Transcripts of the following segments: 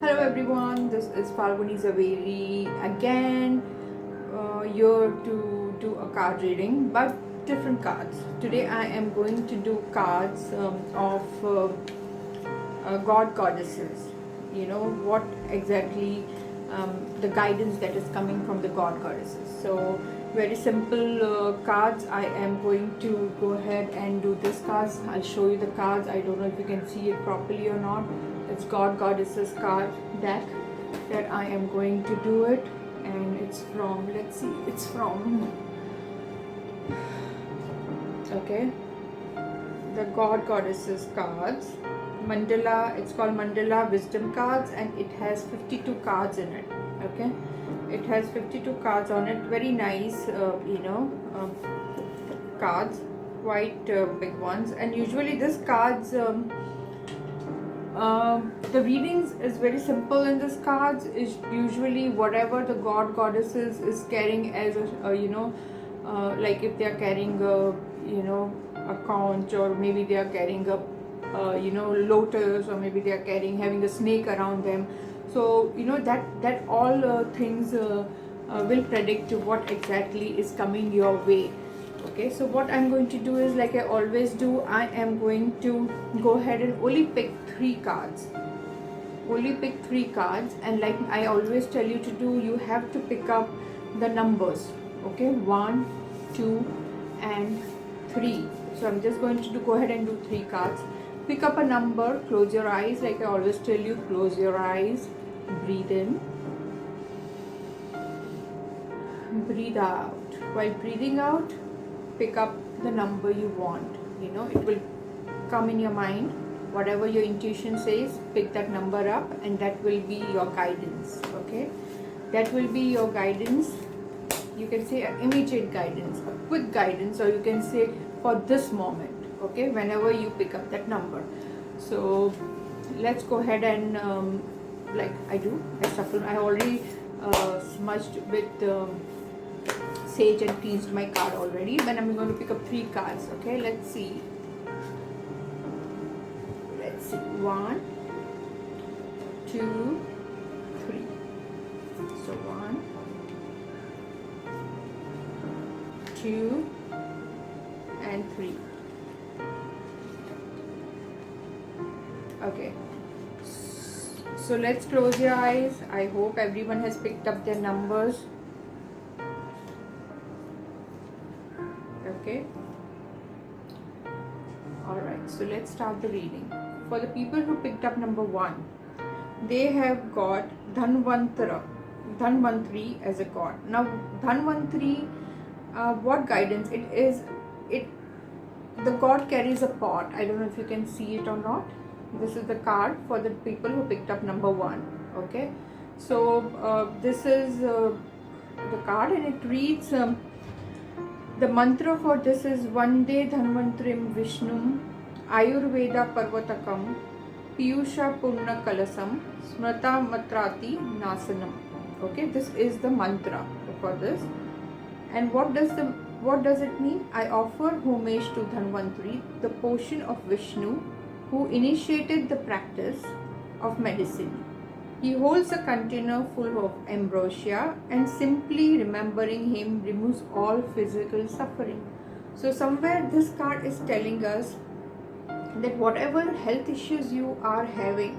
Hello everyone, this is Falguni Zaveri again. Here to do a card reading, but different cards. Today I am going to do cards of god goddesses. You know what exactly the guidance that is coming from the god goddesses. So very simple cards. I am going to go ahead and do this cards. I'll show you the cards. I don't know if you can see it properly or not. It's god goddesses card deck that I am going to do it, and it's from, let's see, it's from, okay, the god goddesses cards mandala. It's called mandala wisdom cards, and it has 52 cards in it. Okay, it has 52 cards on it. Very nice, cards, quite big ones. And usually this cards the readings is very simple in this cards. Is usually whatever the god goddesses is carrying as a like if they are carrying a conch, or maybe they are carrying a lotus, or maybe they are having a snake around them. So that all things will predict what exactly is coming your way. Okay, so what I'm going to do is, like I always do, I am going to go ahead and only pick 3 cards. Only pick 3 cards, and like I always tell you to do, you have to pick up the numbers. Okay, 1, 2 and 3. So I'm just going to go ahead and do 3 cards. Pick up a number, close your eyes, like I always tell you, close your eyes, breathe in, breathe out. While breathing out, pick up the number you want. It will come in your mind. Whatever your intuition says, pick that number up, and that will be your guidance. Okay, that will be your guidance. You can say immediate guidance, a quick guidance, or you can say for this moment. Okay, whenever you pick up that number. So let's go ahead and like I shuffle. I already smudged with sage and cleansed my card already, but I'm going to pick up 3 cards. Okay, let's see. 1, 2, 3. So 1, 2 and 3. Okay, so let's close your eyes. I hope everyone has picked up their numbers. Okay, alright, so let's start the reading. For the people who picked up number 1, they have got Dhanvantri as a god. Now Dhanvantri, what guidance it is, the god carries a pot. I don't know if you can see it or not. This is the card for the people who picked up number 1. Okay, so this is the card, and it reads, the mantra for this is Vande Dhanvantrim Vishnum Ayurveda Parvatakam Piyusha Purna Kalasam Smrata Matrati Nasanam. Okay, this is the mantra for this. And what does it mean? I offer homage to Dhanvantri, the portion of Vishnu who initiated the practice of medicine. He holds a container full of ambrosia, and simply remembering him removes all physical suffering. So somewhere this card is telling us that whatever health issues you are having,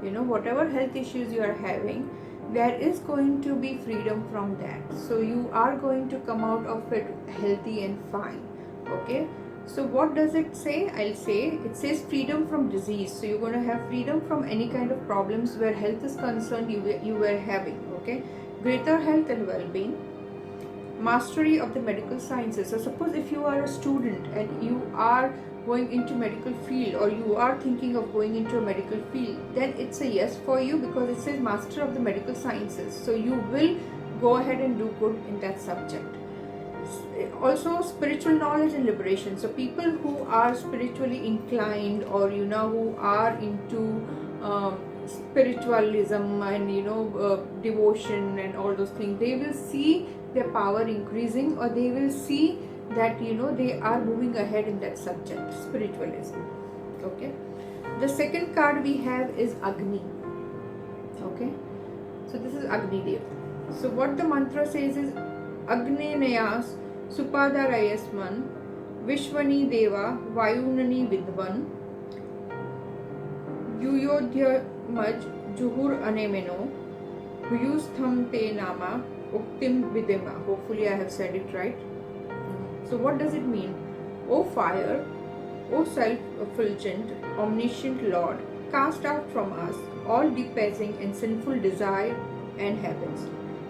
whatever health issues you are having, there is going to be freedom from that. So you are going to come out of it healthy and fine. Okay, so what does it say? I'll say it says freedom from disease. So you're going to have freedom from any kind of problems where health is concerned you were having. Okay, greater health and well-being, mastery of the medical sciences. So suppose if you are a student and you are going into medical field, or you are thinking of going into a medical field, then it's a yes for you, because it says master of the medical sciences. So you will go ahead and do good in that subject. Also spiritual knowledge and liberation. So people who are spiritually inclined, or who are into spiritualism and devotion and all those things, they will see their power increasing, or they will see that they are moving ahead in that subject, spiritualism. Okay, the second card we have is Agni. Okay, so this is Agni Dev. So what the mantra says is Agne Nayas Supadarayasman Vishwani Deva Vayunani Vidvan Yuyodhya Maj Juhur Anemeno Huyustham Te Nama Uktim Videma. Hopefully I have said it right. So what does it mean? O fire, O self-effulgent, omniscient Lord, cast out from us all depressing and sinful desire and habits,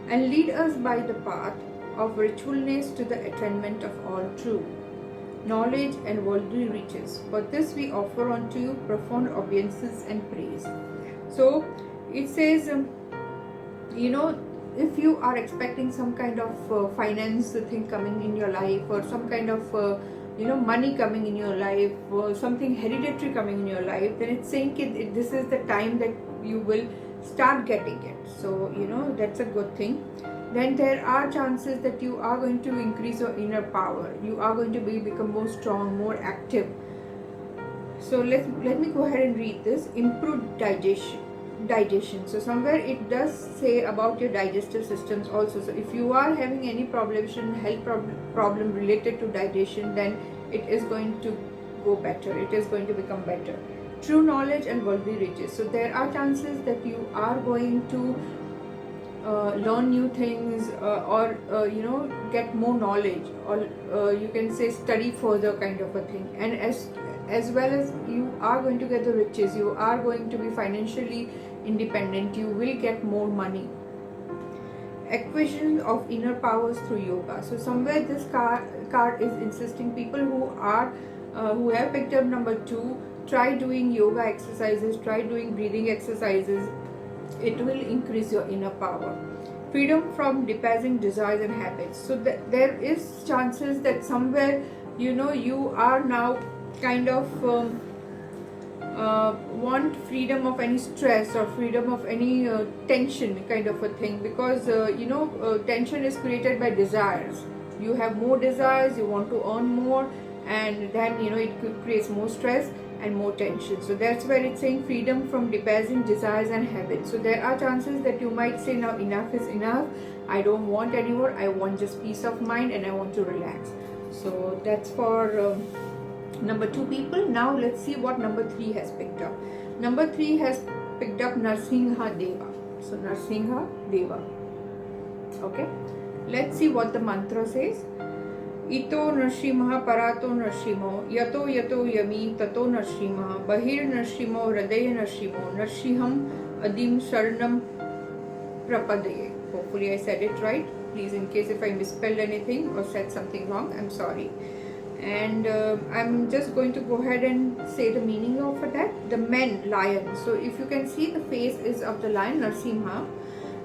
and lead us by the path of ritualness to the attainment of all true knowledge and worldly riches. For this we offer unto you profound obeisances and praise. So it says, if you are expecting some kind of finance thing coming in your life, or some kind of money coming in your life, or something hereditary coming in your life, then it's saying this is the time that you will start getting it. So that's a good thing. Then there are chances that you are going to increase your inner power. You are going to become more strong, more active. So let me go ahead and read this. Improved digestion. So somewhere it does say about your digestive systems also. So if you are having any health problem related to digestion, then it is going to go better. It is going to become better. True knowledge and worldly riches. So there are chances that you are going to learn new things, or get more knowledge, or you can say study further, kind of a thing. And as well as you are going to get the riches, you are going to be financially independent, you will get more money. Acquisition of inner powers through yoga. So somewhere this card is insisting people who have picked up number 2, try doing yoga exercises, try doing breathing exercises. It will increase your inner power. Freedom from depressing desires and habits. So there is chances that somewhere you are now kind of want freedom of any stress, or freedom of any tension, kind of a thing, because tension is created by desires. You have more desires, you want to earn more, and then it creates more stress and more tension. So that's where it's saying freedom from depressing desires and habits. So there are chances that you might say, now enough is enough, I don't want anymore, I want just peace of mind and I want to relax. So that's for number 2 people. Now let's see what number 3 has picked up. Number 3 has picked up Narsingha Deva. So Narsingha Deva. Okay, let's see what the mantra says. Ito Narsimha Parato Narsimo Yato Yato Yami Tato Narsima Bahir Narsimo Hridaya Narsimo Narsiham Adim Sharanam Prapadaye. Hopefully I said it right. Please, in case if I misspelled anything or said something wrong, I'm sorry. And I'm just going to go ahead and say the meaning of that. The men lion. So if you can see, the face is of the lion Narsimha.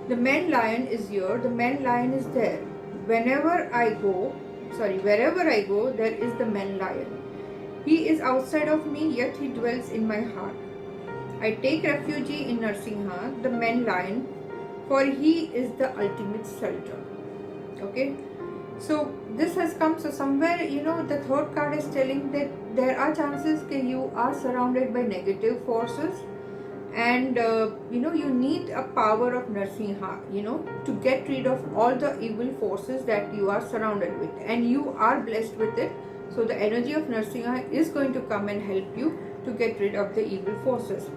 The men lion is here. The men lion is there. Wherever I go, there is the man lion. He is outside of me, yet he dwells in my heart. I take refuge in Narsingha, the man lion, for he is the ultimate shelter. Okay, so this has come. So somewhere the third card is telling that there are chances that you are surrounded by negative forces, and you need a power of Narsingha to get rid of all the evil forces that you are surrounded with, and you are blessed with it. So the energy of Narsingha is going to come and help you to get rid of the evil forces.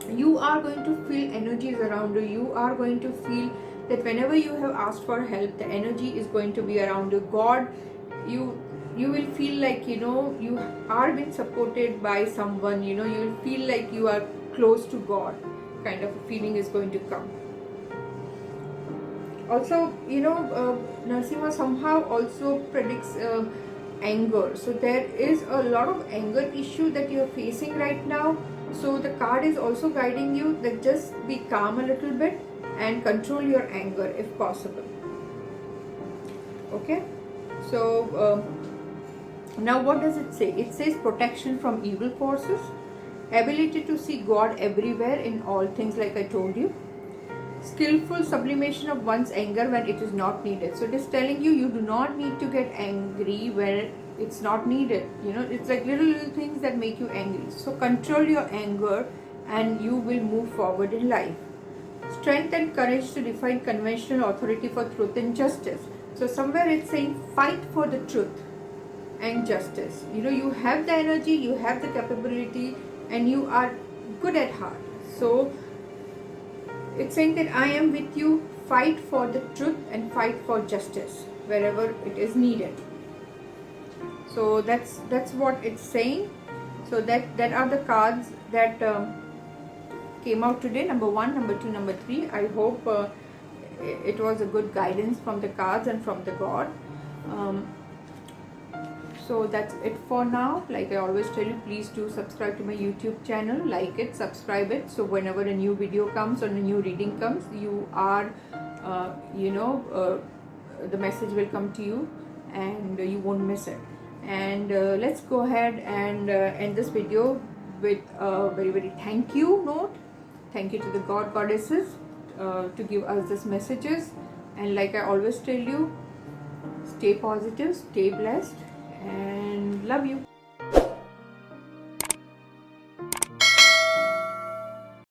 You are going to feel energies around you. You are going to feel that whenever you have asked for help, the energy is going to be around you. God, you will feel like you are being supported by someone. You will feel like you are close to God, kind of a feeling is going to come. Also, Narsimha somehow also predicts anger. So there is a lot of anger issue that you are facing right now. So the card is also guiding you that just be calm a little bit and control your anger if possible. Okay, so now what does it say? It says protection from evil forces, ability to see God everywhere in all things, like I told you, skillful sublimation of one's anger when it is not needed. So it is telling you, you do not need to get angry where it's not needed. It's like little things that make you angry. So control your anger and you will move forward in life. strength and courage to define conventional authority for truth and justice. So somewhere it's saying fight for the truth and justice. You know, you have the energy, you have the capability, and you are good at heart. So it's saying that I am with you, fight for the truth and fight for justice wherever it is needed. So that's what it's saying. So that are the cards that came out today, number 1, number 2, number 3. I hope it was a good guidance from the cards and from the God. So that's it for now. Like I always tell you, please do subscribe to my YouTube channel, like it, subscribe it, so whenever a new video comes or a new reading comes, you are the message will come to you and you won't miss it. And let's go ahead and end this video with a very, very thank you note. Thank you to the God Goddesses to give us these messages. And like I always tell you, stay positive, stay blessed, and love you.